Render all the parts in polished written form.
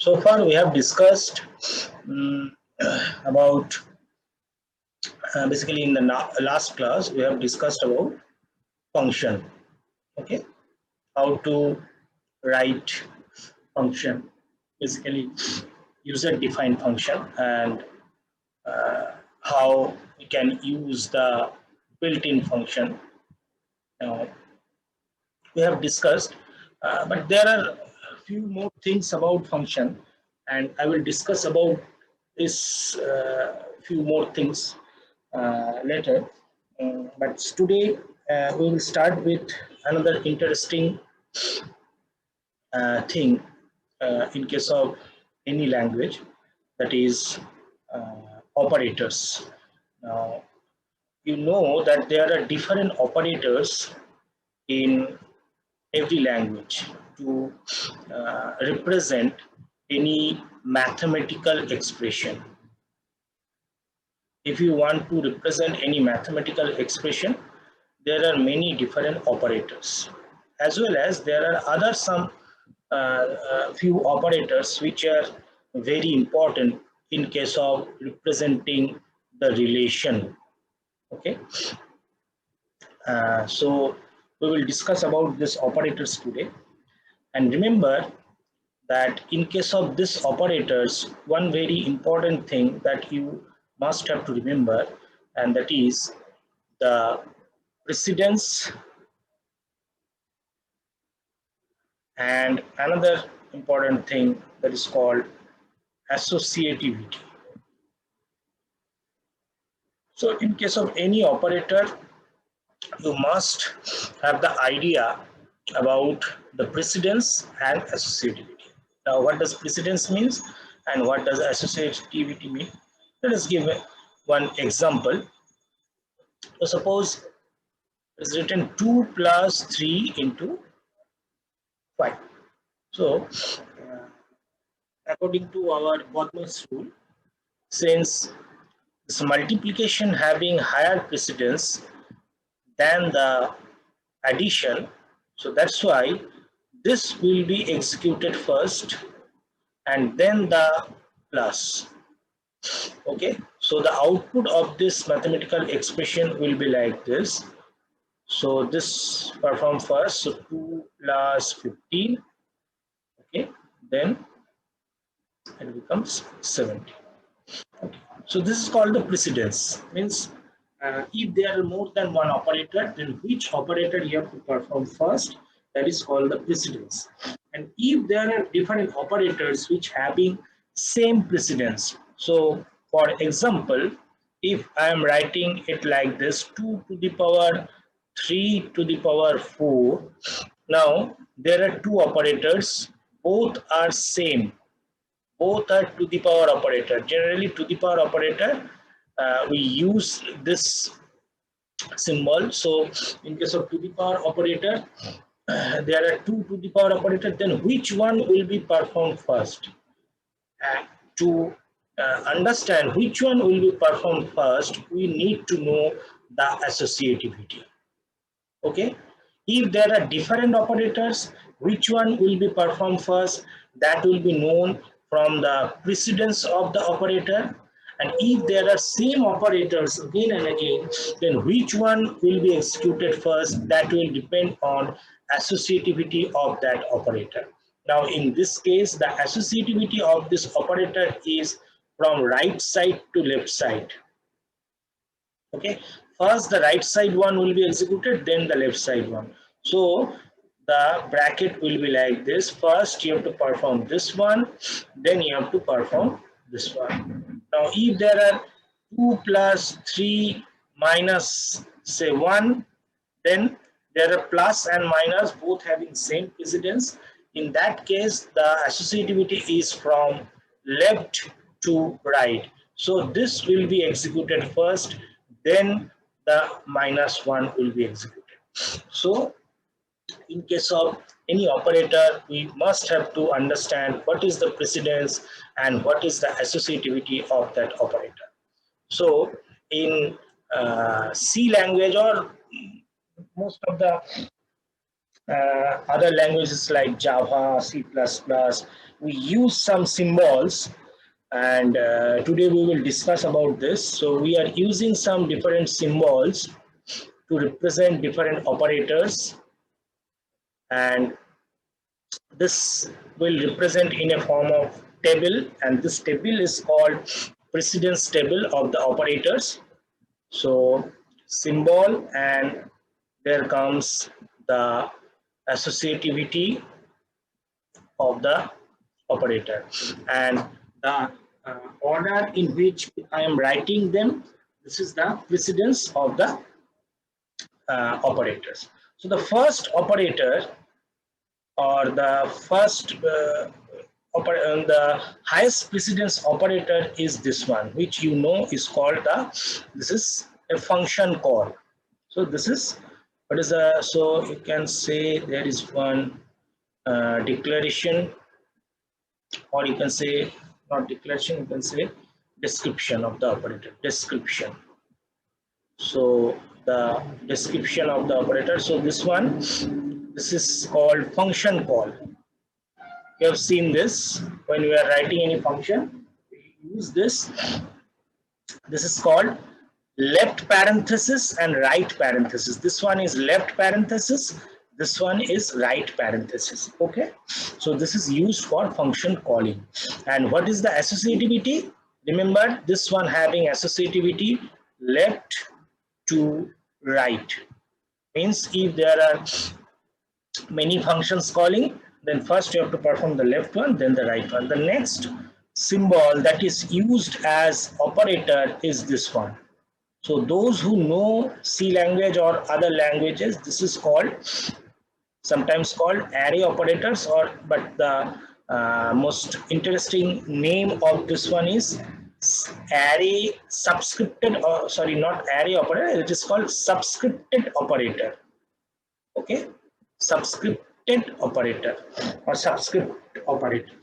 So far we have discussed about basically in the last class we have discussed about function. Okay, how to write function, basically user defined function, and how we can use the built-in function. Now, we have discussed, but there are a few more things about function, and I will discuss about this few more things later. But today we will start with another interesting thing in case of any language, that is operators. Now, you know that there are different operators in every language to represent any mathematical expression. If you want to represent any mathematical expression, there are many different operators, as well as there are other some few operators which are very important in case of representing the relation. Okay, so we will discuss about these operators today. And remember that in case of these operators, one very important thing that you must have to remember, and that is the precedence, and another important thing that is called associativity. So in case of any operator, you must have the idea about the precedence and associativity. Now, what does precedence means and what does associativity mean? Let us give one example. So suppose it's written 2 plus 3 into 5. So according to our Bodmer's rule, since this multiplication having higher precedence than the addition, so that's why this will be executed first and then the plus. Okay, so the output of this mathematical expression will be like this. So this perform first, so 2 plus 15, okay, then it becomes 70. Okay. So this is called the precedence, means if there are more than one operator, then which operator you have to perform first, that is called the precedence. And if there are different operators which having same precedence, so for example, if I am writing it like this, 2 to the power 3 to the power 4, now there are two operators, both are same, both are to the power operator. Generally to the power operator, we use this symbol. So in case of to the power operator, there are two to the power operator, then which one will be performed first? To understand which one will be performed first, we need to know the associativity. Okay, if there are different operators, which one will be performed first, that will be known from the precedence of the operator. And if there are same operators again and again, then which one will be executed first, that will depend on associativity of that operator. Now in this case, the associativity of this operator is from right side to left side. Okay, first the right side one will be executed, then the left side one. So the bracket will be like this. First you have to perform this one, then you have to perform this one. Now if there are 2 plus 3 minus say 1, then there are plus and minus both having same precedence. In that case, the associativity is from left to right. So this will be executed first, then the minus 1 will be executed. So in case of any operator, we must have to understand what is the precedence and what is the associativity of that operator. So in C language, or most of the other languages like Java, C++, we use some symbols, and today we will discuss about this. So we are using some different symbols to represent different operators, and this will represent in a form of table, and this table is called precedence table of the operators. So symbol, and there comes the associativity of the operator, and the order in which I am writing them, this is the precedence of the operators. So the first operator, or the first the highest precedence operator is this one, which you know is called this is a function call. So this is what is a, so you can say there is one declaration, or you can say not declaration, you can say description of the operator, description. So the description of the operator, so this one, this is called function call. You have seen this when we are writing any function, we use this. This is called left parenthesis and right parenthesis. This one is left parenthesis, this one is right parenthesis. Okay, so this is used for function calling. And what is the associativity? Remember, this one having associativity left to right, means if there are many functions calling, then first you have to perform the left one, then the right one. The next symbol that is used as operator is this one. So those who know C language or other languages, this is called, sometimes called array operators, or but the most interesting name of this one is array subscripted, or sorry, not array operator, it is called subscripted operator. Okay, subscripted operator or subscript operator.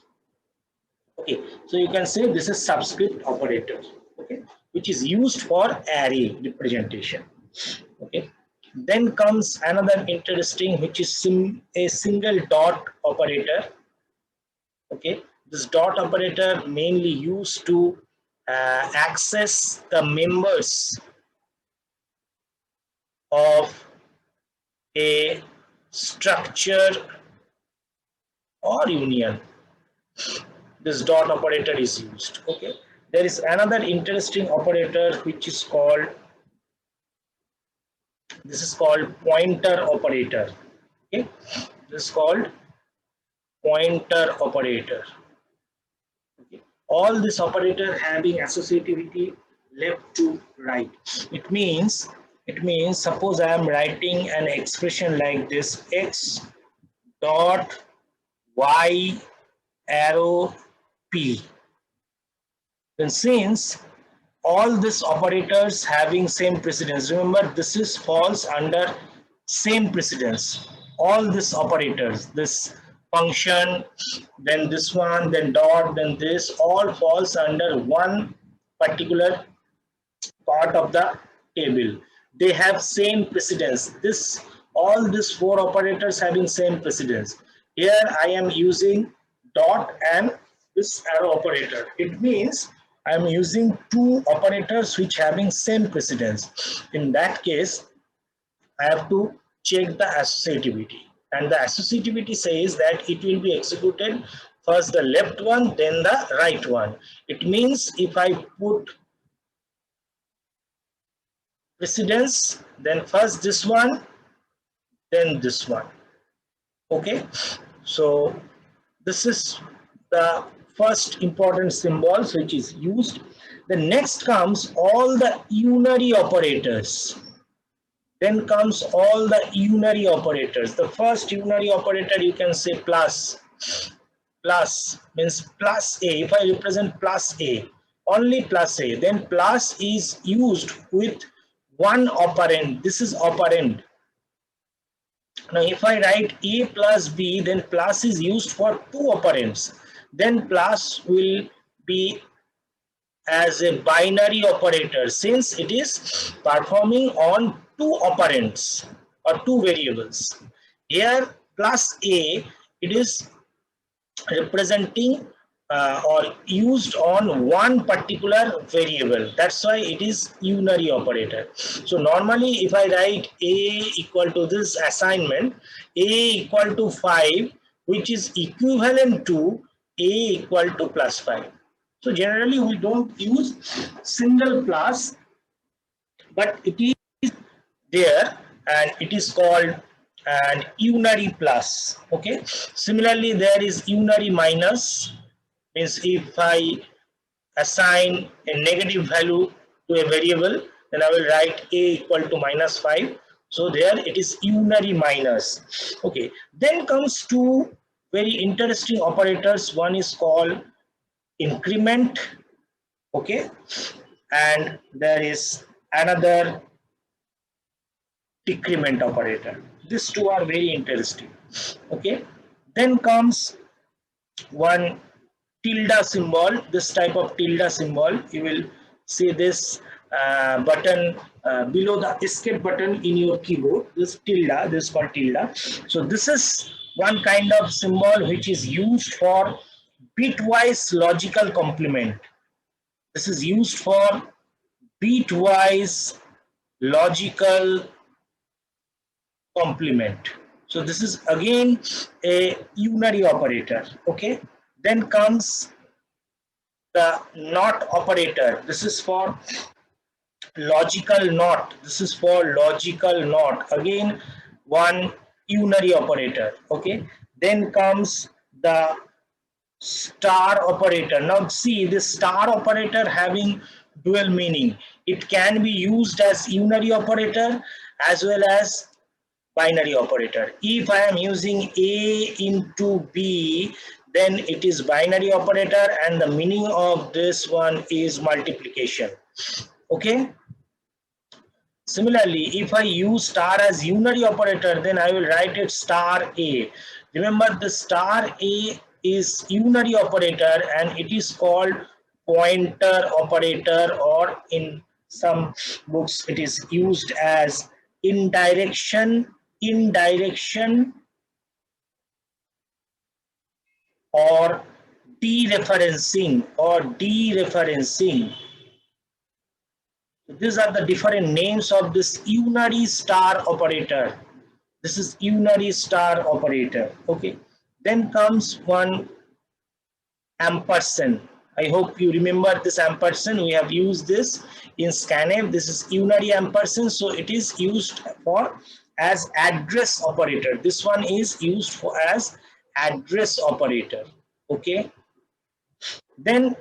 Okay, so you can say this is subscript operator, okay, which is used for array representation. Okay, then comes another interesting, which is a single dot operator. Okay, this dot operator mainly used to access the members of a structure or union. This dot operator is used. Okay, there is another interesting operator which is called, this is called pointer operator. Okay, this is called pointer operator. Okay, all this operator having associativity left to right. It means suppose I am writing an expression like this: x dot y arrow p. Then since all these operators having same precedence, remember this is falls under same precedence. All these operators, this function, then this one, then dot, then this, all falls under one particular part of the table. They have same precedence. This, all these four operators having same precedence. Here I am using dot and this arrow operator. It means I am using two operators which having same precedence. In that case, I have to check the associativity, and the associativity says that it will be executed first the left one, then the right one. It means if I put precedence, then first this one, then this one. Okay, so this is the first important symbols which is used. The next comes all the unary operators. Then comes all the unary operators. The first unary operator you can say plus. Plus means plus a. If I represent plus a, only plus a, then plus is used with one operand. This is operand. Now if I write a plus b, then plus is used for two operands. Then plus will be as a binary operator since it is performing on two operands or two variables. Here plus A, it is representing or used on one particular variable. That's why it is unary operator. So normally if I write A equal to this assignment, A equal to 5, which is equivalent to A equal to plus 5. So generally we don't use single plus, but it is there and it is called and unary plus. Okay, similarly there is unary minus, means if I assign a negative value to a variable, then I will write A equal to minus 5. So there it is unary minus. Okay, then comes two very interesting operators. One is called increment. Okay, and there is another decrement operator. These two are very interesting. Okay, then comes one tilde symbol. This type of tilde symbol, you will see this button below the escape button in your keyboard. This tilde, this is called tilde. So this is one kind of symbol which is used for bitwise logical complement. This is used for bitwise logical complement. So this is again a unary operator. Okay, then comes the not operator. This is for logical not. This is for logical not. Again, one unary operator. Okay, then comes the star operator. Now see, this star operator having dual meaning. It can be used as unary operator as well as binary operator. If I am using A into B, then it is binary operator and the meaning of this one is multiplication. Okay. Similarly, if I use star as unary operator, then I will write it star A. Remember, the star A is unary operator and it is called pointer operator, or in some books it is used as indirection or dereferencing. These are the different names of this unary star operator. This is unary star operator. Okay. Then comes one ampersand. I hope you remember this ampersand. We have used this in scanf. This is unary ampersand. So it is used for as address operator. This one is used for as address operator. Okay. Then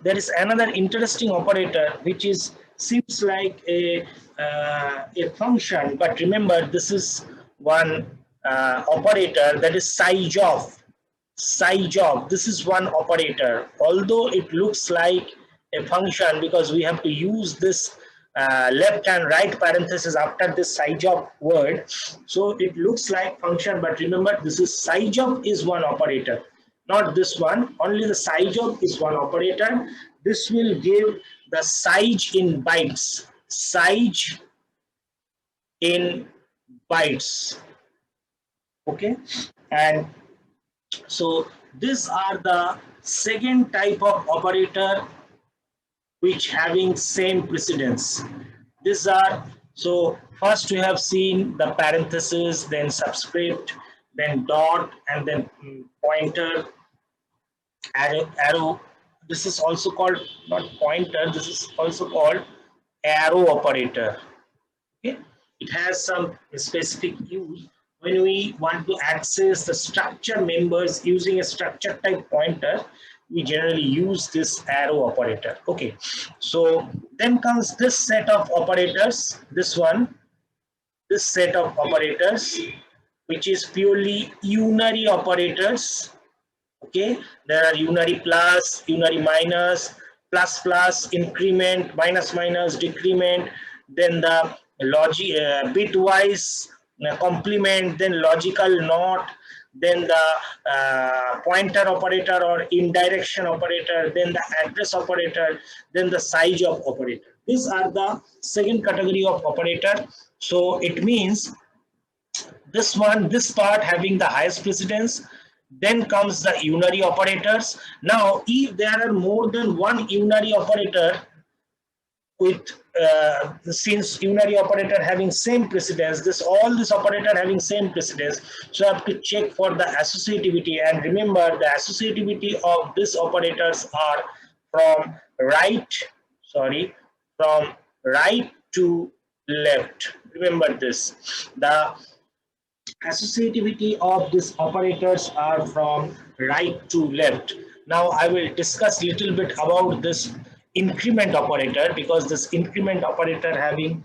there is another interesting operator which is seems like a function, but remember this is one operator, that is size of. This is one operator, although it looks like a function because we have to use this left and right parenthesis after this size of word, so it looks like function, but remember this is size of is one operator, not this one. Only the size of is one operator. This will give the size in bytes. Size in bytes. Okay, and so these are the second type of operator which having same precedence. These are, so first we have seen the parenthesis, then subscript, then dot, and then pointer, arrow. This is also called not pointer, this is also called arrow operator. Okay, it has some specific use when we want to access the structure members using a structure type pointer. We generally use this arrow operator. Okay, so then comes this set of operators, this set of operators which is purely unary operators. Okay, there are unary plus, unary minus, plus plus, increment, minus minus, decrement, then the logic bitwise complement, then logical not, then the pointer operator or indirection operator, then the address operator, then the size of operator. These are the second category of operator. So it means this part having the highest precedence. Then comes the unary operators. Now, if there are more than one unary operator with since unary operator having same precedence, this operator having same precedence, so I have to check for the associativity. And remember, the associativity of these operators are from right, sorry, from right to left. Remember this. The associativity of these operators are from right to left. Now I will discuss little bit about this increment operator, because this increment operator having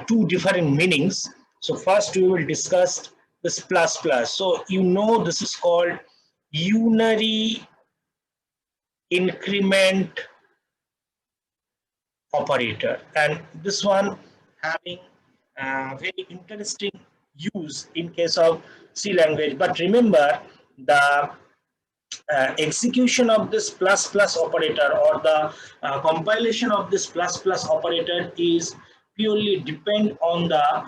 two different meanings. So first we will discuss this plus plus. So you know this is called unary increment operator, and this one having very interesting use in case of C language. But remember, the execution of this plus plus operator, or the compilation of this plus plus operator, is purely depend on the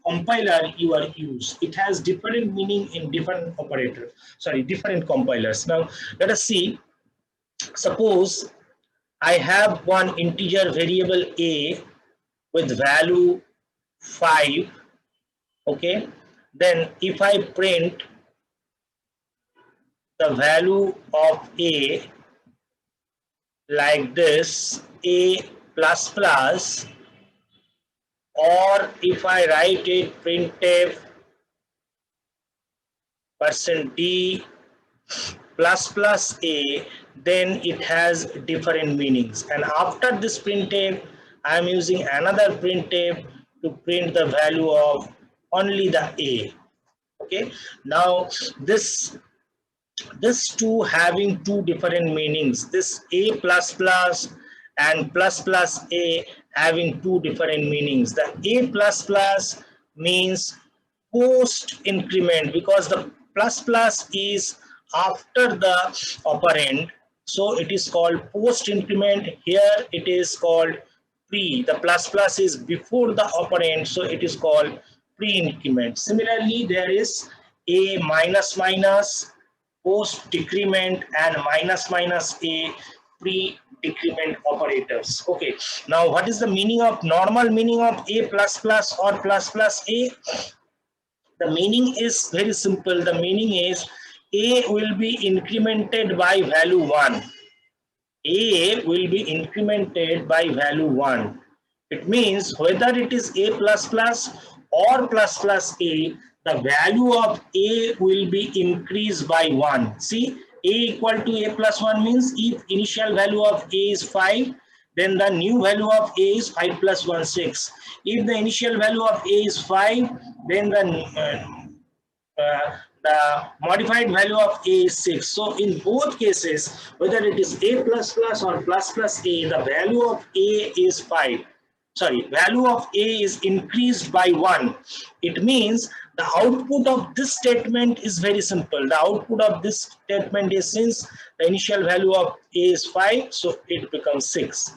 compiler you are use. It has different meaning in different operators, sorry, different compilers. Now let us see. Suppose I have one integer variable a with value 5. Okay, then if I print the value of a like this, a plus plus, or if I write it printf %d plus plus a, then it has different meanings. And after this printf, I am using another printf to print the value of only the a. Okay, now this two having two different meanings. This a plus plus and plus plus a having two different meanings. The a plus plus means post increment, because the plus plus is after the operand, so it is called post increment. Here it is called pre. The plus plus is before the operand, so it is called pre increment. Similarly, there is a minus minus, post decrement, and minus minus a pre decrement operators. Okay, now what is the meaning of normal meaning of a plus plus or plus plus a? The meaning is very simple. The meaning is a will be incremented by value 1. A will be incremented by value 1. It means whether it is a plus plus or plus plus a, the value of a will be increased by 1. See, a equal to a plus 1 means if initial value of a is 5, then the new value of a is 5 plus 1, 6. If the initial value of a is 5, then the modified value of a is 6. So in both cases, whether it is a plus plus or plus plus a, the value of a is 5. Sorry, value of a is increased by 1. It means the output of this statement is very simple. The output of this statement is, since the initial value of a is 5, so it becomes 6.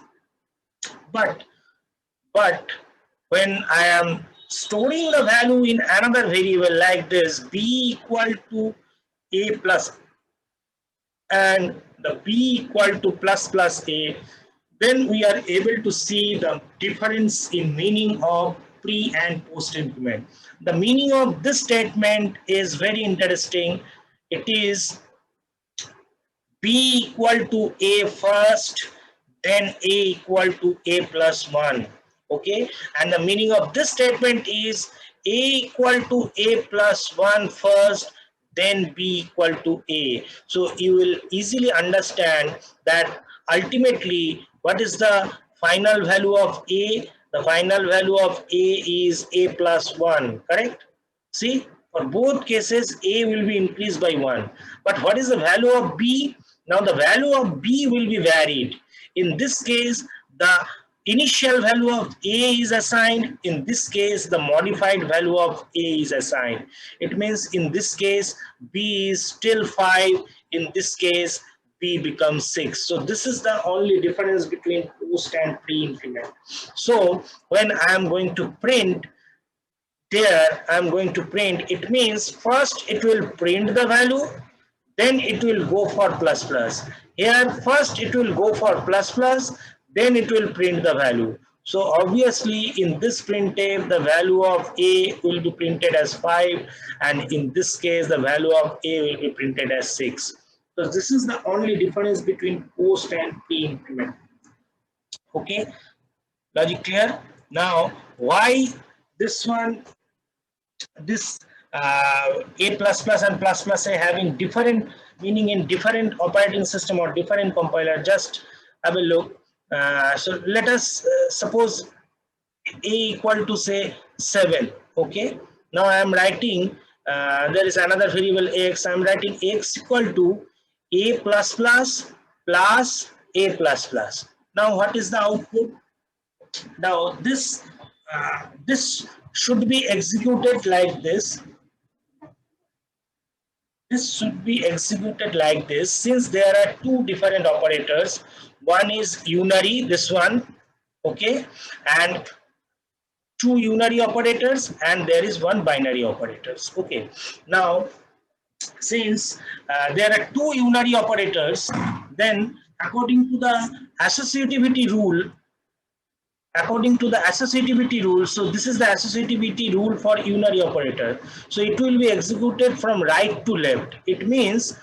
But when I am storing the value in another variable like this, b equal to a plus, and the b equal to plus plus a, then we are able to see the difference in meaning of pre and post increment. The meaning of this statement is very interesting. It is b equal to a first, then a equal to a plus 1. Okay, and the meaning of this statement is a equal to a plus 1 first, then b equal to a. So you will easily understand that ultimately what is the final value of a? The final value of a is a plus 1, correct? See, for both cases, A will be increased by 1. But what is the value of B? Now the value of B will be varied. In this case, the initial value of A is assigned. In this case, the modified value of A is assigned. It means in this case, B is still 5. In this case, B becomes 6. So this is the only difference between post and pre increment. So when I am going to print there I'm going to print, it means first it will print the value, then it will go for plus plus. Here first it will go for plus plus, then it will print the value. So obviously in this printf the value of A will be printed as 5, and in this case the value of A will be printed as 6. So this is the only difference between post and pre increment. Okay, logic clear? Now why this one, this A plus plus and plus plus A having different meaning in different operating system or different compiler? Just have a look. So let us suppose A equal to say 7. Okay, now I am writing, there is another variable x, I am writing x equal to A plus plus plus A plus plus. Now what is the output? Now this should be executed like this. This should be executed like this, since there are two different operators. One is unary, this one, okay, and two unary operators, and there is one binary operators. Okay, now since there are two unary operators, then according to the associativity rule, so this is the associativity rule for unary operator. So it will be executed from right to left. It means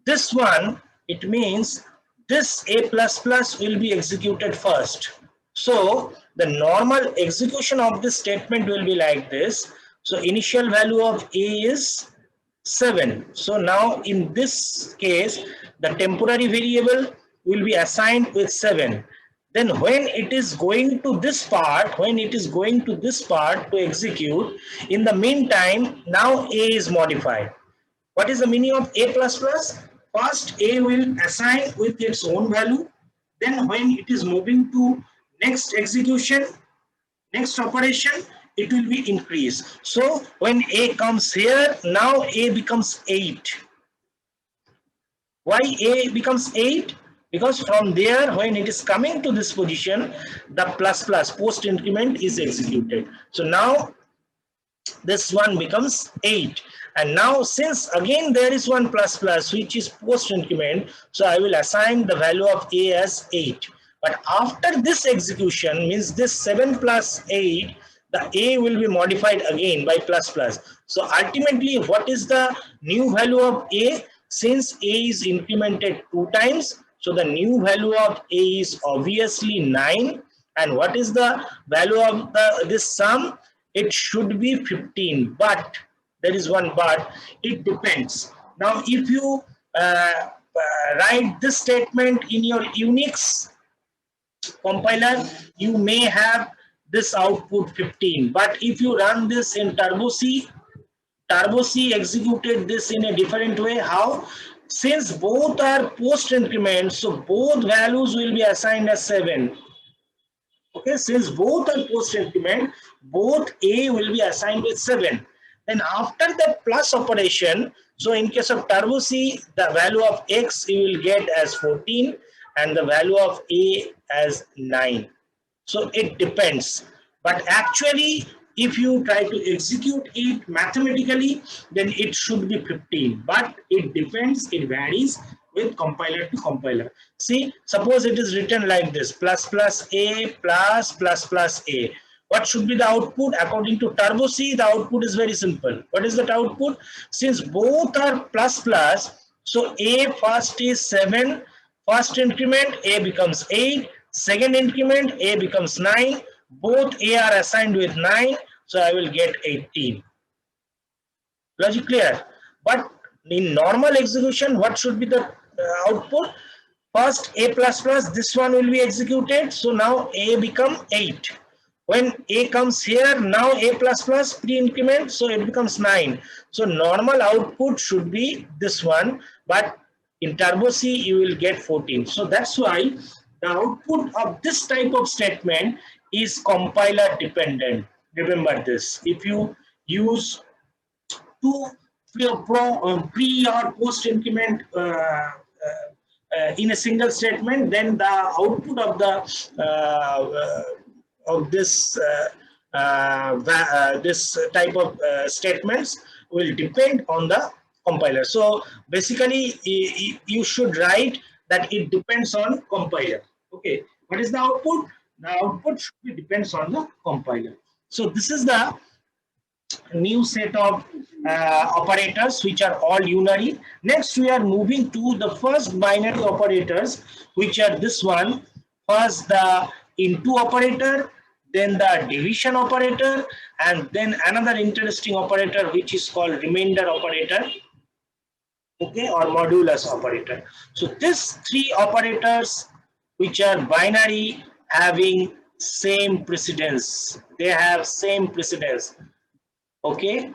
this one, it means this A plus plus will be executed first. So the normal execution of this statement will be like this. So initial value of A is 7. So now in this case, the temporary variable will be assigned with 7. Then when it is going to this part, to execute, in the meantime, now A is modified. What is the meaning of A plus plus? First A will assign with its own value. Then when it is moving to next execution, next operation, it will be increased. So when A comes here, now A becomes 8. Why A becomes 8? Because from there, when it is coming to this position, the plus plus post increment is executed. So now this one becomes 8, and now since again there is one plus plus which is post increment, so I will assign the value of A as 8. But after this execution, means this 7 plus 8, the A will be modified again by plus plus. So ultimately what is the new value of A? Since A is incremented 2 times, so the new value of A is obviously 9. And what is the value of this sum? It should be 15, but there is one but, it depends. Now if you write this statement in your Unix compiler, you may have this output 15, but if you run this in Turbo C executed this in a different way. How? Since both are post increments, so both values will be assigned as 7. Okay, since both are post increment, both A will be assigned with 7. Then after the plus operation, so in case of Turbo C, the value of X you will get as 14 and the value of A as 9. So it depends. But actually, if you try to execute it mathematically, then it should be 15. But it depends, it varies with compiler to compiler. See, suppose it is written like this, plus plus A plus plus plus A. What should be the output? According to Turbo C, the output is very simple. What is that output? Since both are plus plus, so A first is 7, first increment A becomes 8, second increment A becomes 9, both A are assigned with 9, so I will get 18. Logic clear? But in normal execution, what should be the output? First A plus plus, this one will be executed, so now A become 8. When A comes here, now A plus plus pre-increment, so it becomes 9. So normal output should be this one, but in Turbo C you will get 14. So that's why the output of this type of statement is compiler dependent. Remember this. If you use two pre or post increment in a single statement, then the output of the of this this type of statements will depend on the compiler. So basically you should write that it depends on compiler. Okay, what is the output? The output should be depends on the compiler. So this is the new set of operators which are all unary. Next we are moving to the first binary operators, which are this one. First the into operator, then the division operator, and then another interesting operator which is called remainder operator, okay, or modulus operator. So these three operators which are binary having same precedence, they have same precedence, okay.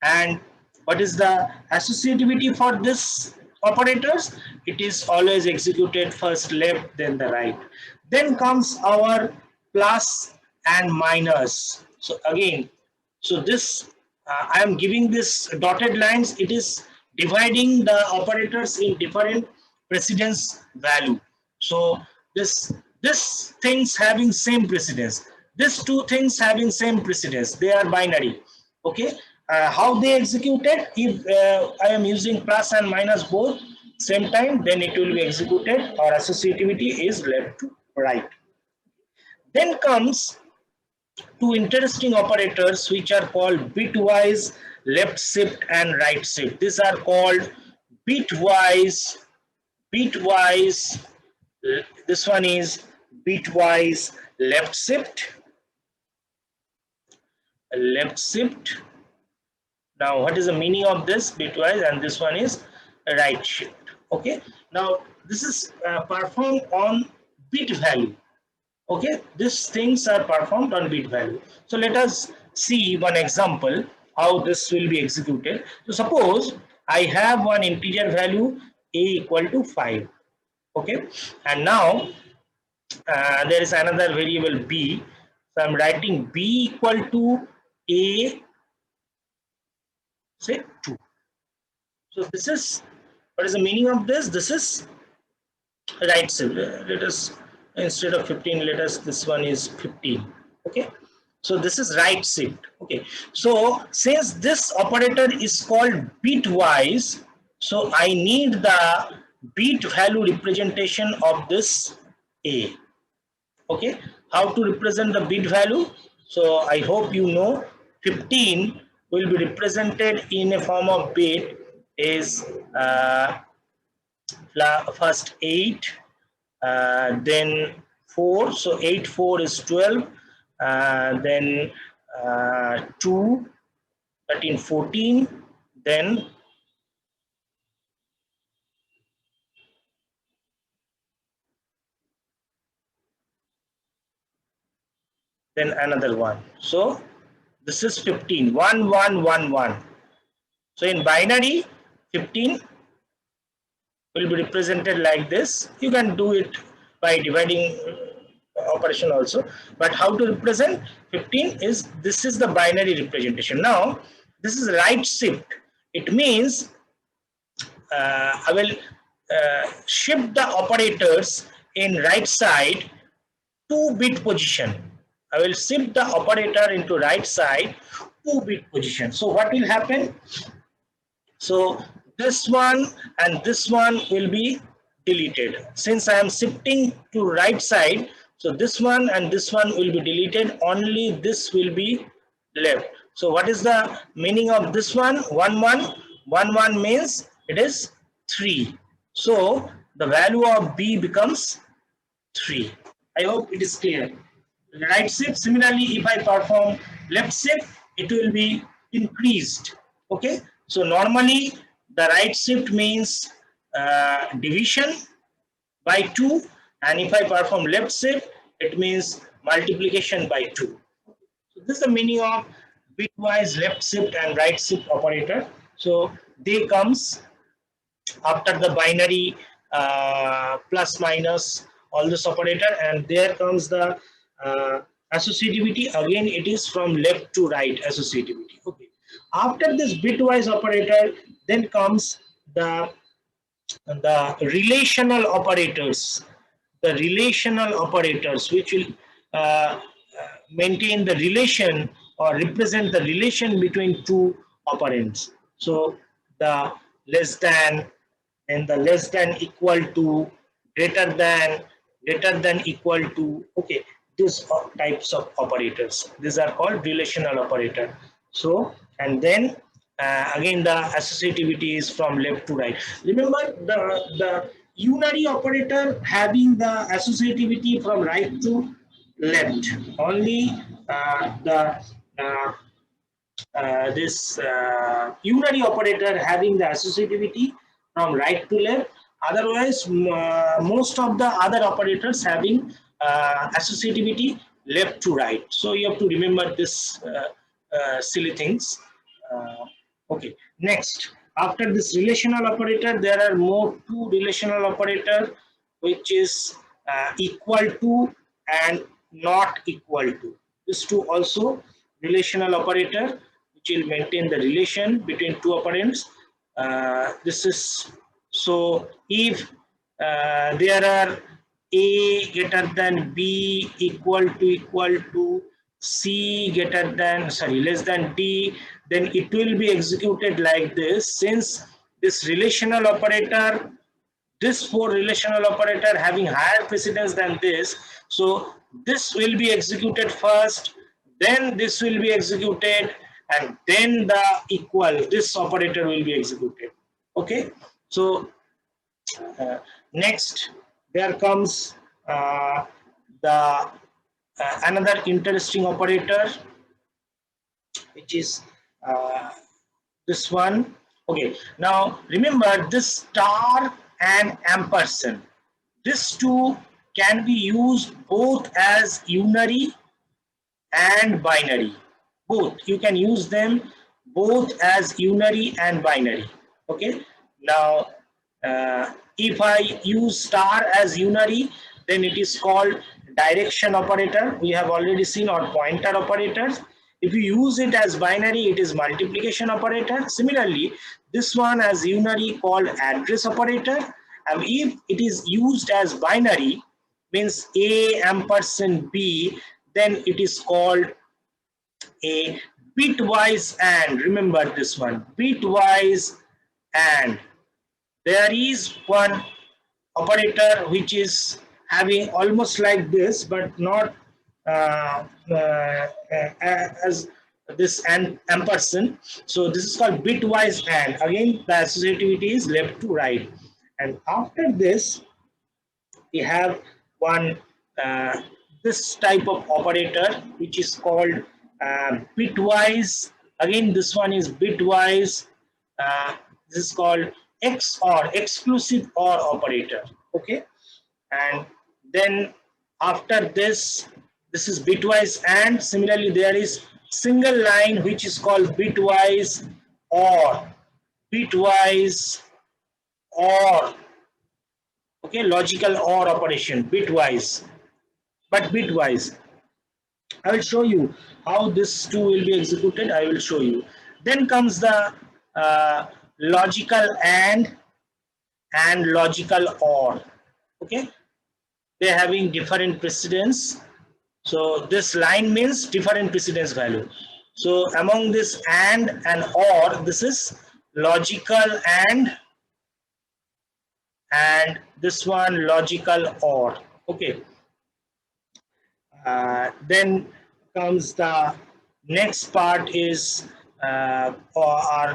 And what is the associativity for this operators? It is always executed first left, then the right. Then comes our plus and minus. So again, so this I am giving this dotted lines. It is dividing the operators in different precedence value. So this things having same precedence. These two things having same precedence. They are binary. Okay, how they executed? If I am using plus and minus both same time, then it will be executed, or associativity is left to right. Then comes two interesting operators which are called bitwise left shift and right shift. These are called bitwise, bitwise. This one is bitwise left shift, left shift. Now, what is the meaning of this bitwise? And this one is right shift. Okay. Now, this is performed on bit value. Okay, these things are performed on bit value. So let us see one example how this will be executed. So suppose I have one integer value a equal to 5. Okay, and now there is another variable b. So I'm writing b equal to a, say 2. So this is, what is the meaning of this? This is right shift. Let us, instead of 15, let us, this one is 15. Okay, so this is right shift. Okay, so since this operator is called bitwise, so I need the bit value representation of this a. Okay, how to represent the bit value? So I hope you know 15 will be represented in a form of bit is first 8, then 4, so 8 4 is 12, then 2 13 14, then another one. So this is 15 1 1 1 1. So in binary 15 will be represented like this. You can do it by dividing operation also, but how to represent 15 is, this is the binary representation. Now this is right shift. It means I will shift the operators in right side 2-bit position. I will shift the operator into right side 2-bit position. So what will happen? So this one and this one will be deleted. Since I am shifting to right side, so this one and this one will be deleted. Only this will be left. So what is the meaning of this one? 1 1. 1 1 means it is 3. So the value of B becomes 3. I hope it is clear. Right shift, similarly, if I perform left shift, it will be increased. Okay, so normally the right shift means division by 2, and if I perform left shift, it means multiplication by 2. So this is the meaning of bitwise left shift and right shift operator. So they comes after the binary plus minus all this operator, and there comes the associativity. Again it is from left to right associativity. Okay, after this bitwise operator, then comes the relational operators, which will maintain the relation or represent the relation between two operands. So the less than, and the less than, equal to, greater than equal to. Okay, these types of operators, these are called relational operator. So, and then again the associativity is from left to right. Remember the unary operator having the associativity from right to left. Only the this unary operator having the associativity from right to left. Otherwise, most of the other operators having associativity left to right. So you have to remember this silly things. Okay, next, after this relational operator, there are more two relational operator, which is equal to and not equal to. These two also relational operator, which will maintain the relation between two operands. This is so if there are a greater than b, equal to c greater than, sorry, less than d, then it will be executed like this. Since this relational operator, this four relational operator having higher precedence than this, so this will be executed first, then this will be executed, and then the equal, this operator will be executed. Okay, so next there comes the another interesting operator, which is uh, this one. Okay, now remember this star and ampersand, these two can be used both as unary and binary. Both, you can use them both as unary and binary. Okay, now if I use star as unary, then it is called direction operator, we have already seen, or pointer operators. If you use it as binary, it is multiplication operator. Similarly, this one as unary called address operator, and if it is used as binary, means a ampersand b, then it is called a bitwise and. Remember this one, bitwise and. There is one operator which is having almost like this, but not as this and ampersand. So this is called bitwise and. Again, the associativity is left to right. And after this, we have one this type of operator, which is called bitwise. Again, this one is bitwise. This is called XOR, exclusive OR operator. Okay, and then after this, this is bitwise and. Similarly, there is single line which is called bitwise OR, bitwise OR. Okay, logical OR operation, bitwise, but bitwise. I will show you how this two will be executed. I will show you. Then comes the logical and logical OR. Okay, they're having different precedence. So this line means different precedence value. So among this and OR, this is logical and this one logical OR. Okay. Then comes the next part is for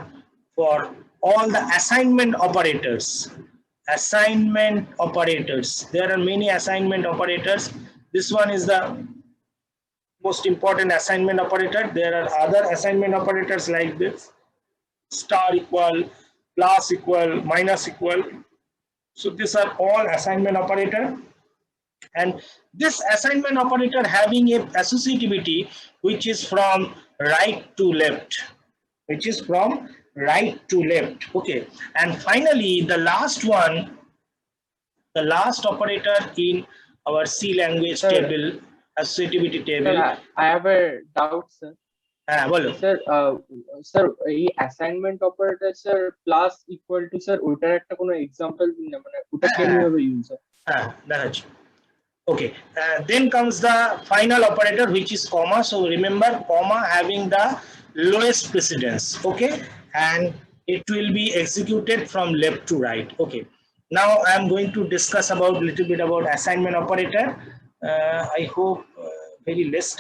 all the assignment operators. Assignment operators. There are many assignment operators. This one is the most important assignment operator. There are other assignment operators like this: star equal, plus equal, minus equal. So these are all assignment operator. And this assignment operator having a associativity which is from right to left, which is from right to left. Okay, and finally the last one, the last operator in our C language Sir, table, associativity table. Sir, I have a doubt, sir. বলো sir এই assignment operator sir plus equal to sir ওইটার একটা কোনো example দিন না, মানে ওটা কিভাবে ইউজ হয়? হ্যাঁ দেখাচ্ছি। Okay, then comes the final operator, which is comma. So remember, comma having the lowest precedence. Okay, and it will be executed from left to right. Okay, now I am going to discuss about little bit about assignment operator. I hope very less time.